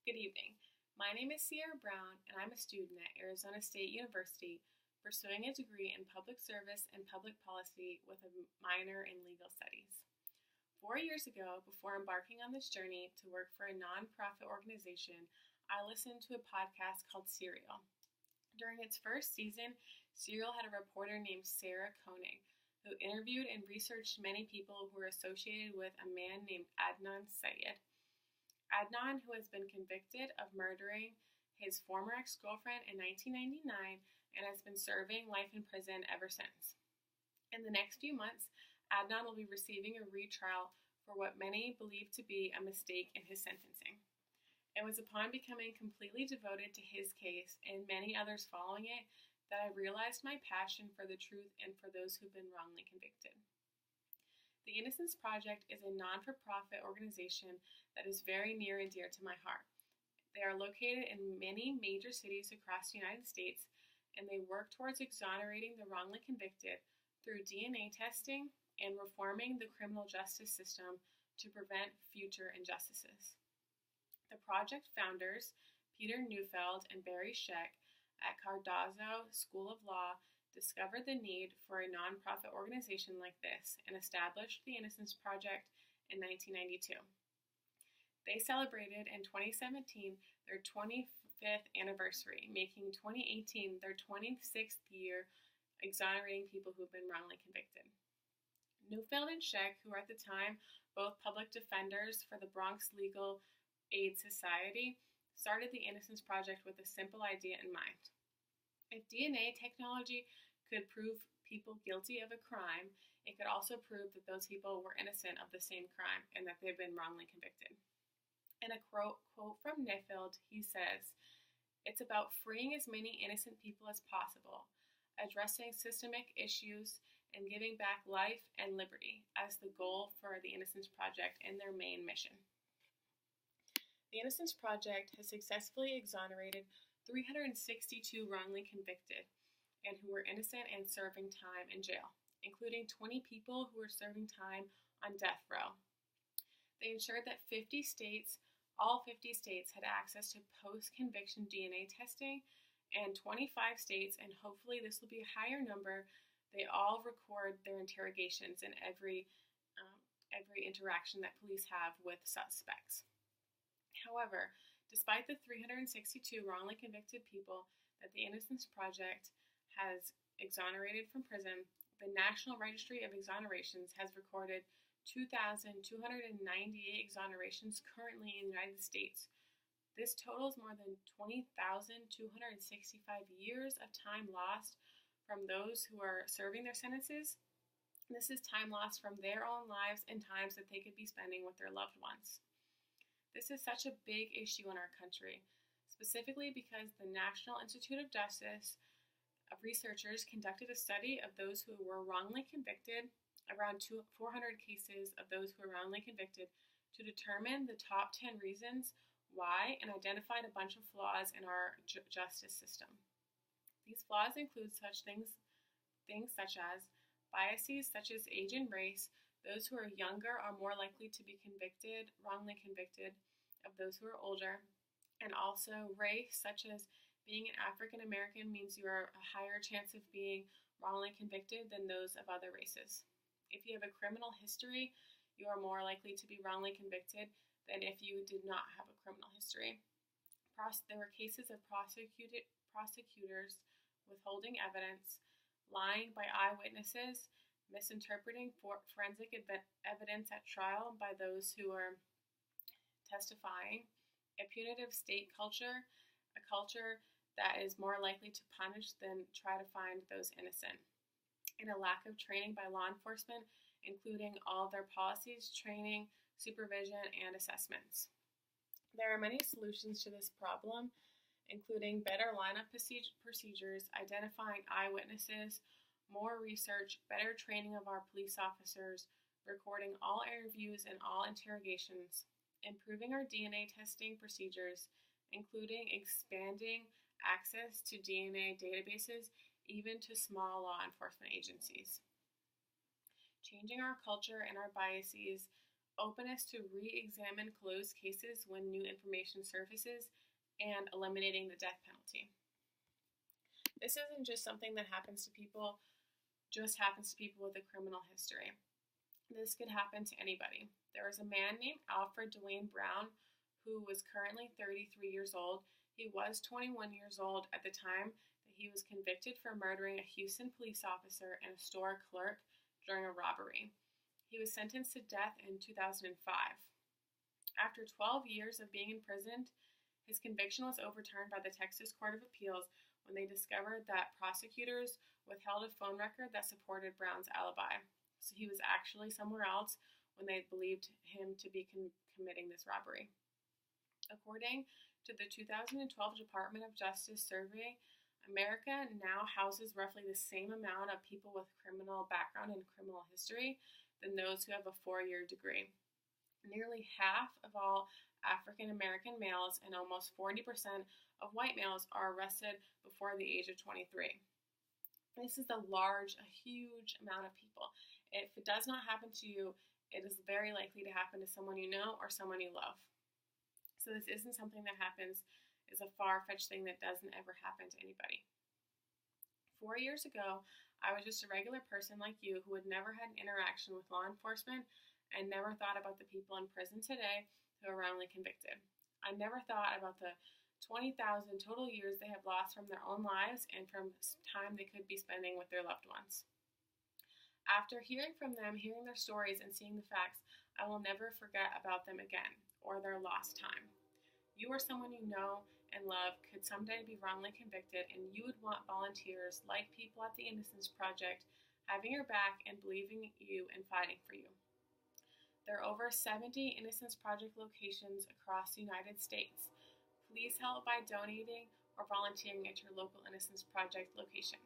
Good evening. My name is Sierra Brown, and I'm a student at Arizona State University pursuing a degree in public service and public policy with a minor in legal studies. 4 years ago, before embarking on this journey to work for a nonprofit organization, I listened to a podcast called Serial. During its first season, Serial had a reporter named Sarah Koenig, who interviewed and researched many people who were associated with a man named Adnan Syed. Adnan, who has been convicted of murdering his former ex-girlfriend in 1999 and has been serving life in prison ever since. In the next few months, Adnan will be receiving a retrial for what many believe to be a mistake in his sentencing. It was upon becoming completely devoted to his case and many others following it that I realized my passion for the truth and for those who've been wrongly convicted. The Innocence Project is a non-for-profit organization that is very near and dear to my heart. They are located in many major cities across the United States, and they work towards exonerating the wrongly convicted through DNA testing and reforming the criminal justice system to prevent future injustices. The project founders, Peter Neufeld and Barry Scheck at Cardozo School of Law, discovered the need for a nonprofit organization like this and established the Innocence Project in 1992. They celebrated in 2017 their 25th anniversary, making 2018 their 26th year exonerating people who have been wrongly convicted. Neufeld and Scheck, who were at the time both public defenders for the Bronx Legal Aid Society, started the Innocence Project with a simple idea in mind. If DNA technology could prove people guilty of a crime, it could also prove that those people were innocent of the same crime and that they've been wrongly convicted. In a quote from Neufeld, he says, "It's about freeing as many innocent people as possible, addressing systemic issues, and giving back life and liberty as the goal for the Innocence Project and their main mission." The Innocence Project has successfully exonerated 362 wrongly convicted and who were innocent and serving time in jail, including 20 people who were serving time on death row. They ensured that all 50 states had access to post-conviction DNA testing, and 25 states, and hopefully this will be a higher number, they all record their interrogations in every interaction that police have with suspects. However, despite the 362 wrongly convicted people that the Innocence Project has exonerated from prison, the National Registry of Exonerations has recorded 2,298 exonerations currently in the United States. This totals more than 20,265 years of time lost from those who are serving their sentences. This is time lost from their own lives and times that they could be spending with their loved ones. This is such a big issue in our country, specifically because the National Institute of Justice researchers conducted a study of those who were wrongly convicted, around 400 cases of those who were wrongly convicted, to determine the top 10 reasons why and identified a bunch of flaws in our justice system. These flaws include such things such as biases such as age and race. Those who are younger are more likely to be wrongly convicted of those who are older, and also race, such as being an African American means you are a higher chance of being wrongly convicted than those of other races. If you have a criminal history, you are more likely to be wrongly convicted than if you did not have a criminal history. There were cases of prosecutors withholding evidence, lying by eyewitnesses, misinterpreting forensic evidence at trial by those who are testifying, a punitive state culture, a culture that is more likely to punish than try to find those innocent, and a lack of training by law enforcement, including all of their policies, training, supervision, and assessments. There are many solutions to this problem, including better lineup procedures, identifying eyewitnesses, more research, better training of our police officers, recording all interviews and all interrogations, improving our DNA testing procedures, including expanding access to DNA databases even to small law enforcement agencies. Changing our culture and our biases openness to re-examine closed cases when new information surfaces, and eliminating the death penalty. This isn't just something that happens to people, just happens to people with a criminal history. This could happen to anybody. There was a man named Alfred Dwayne Brown who was currently 33 years old. He was 21 years old at the time that he was convicted for murdering a Houston police officer and a store clerk during a robbery. He was sentenced to death in 2005. After 12 years of being imprisoned, his conviction was overturned by the Texas Court of Appeals when they discovered that prosecutors withheld a phone record that supported Brown's alibi. So he was actually somewhere else when they believed him to be committing this robbery. According to the 2012 Department of Justice survey, America now houses roughly the same amount of people with criminal background and criminal history than those who have a 4-year degree. Nearly half of all African American males and almost 40% of white males are arrested before the age of 23. This is a huge amount of people. If it does not happen to you, it is very likely to happen to someone you know or someone you love. So this isn't something that happens, is a far-fetched thing that doesn't ever happen to anybody. 4 years ago, I was just a regular person like you who had never had an interaction with law enforcement and never thought about the people in prison today who are wrongly convicted. I never thought about the 20,000 total years they have lost from their own lives and from time they could be spending with their loved ones. After hearing from them, hearing their stories, and seeing the facts, I will never forget about them again, or their lost time. You or someone you know and love could someday be wrongly convicted, and you would want volunteers like people at the Innocence Project having your back and believing you and fighting for you. There are over 70 Innocence Project locations across the United States. Please help by donating or volunteering at your local Innocence Project location.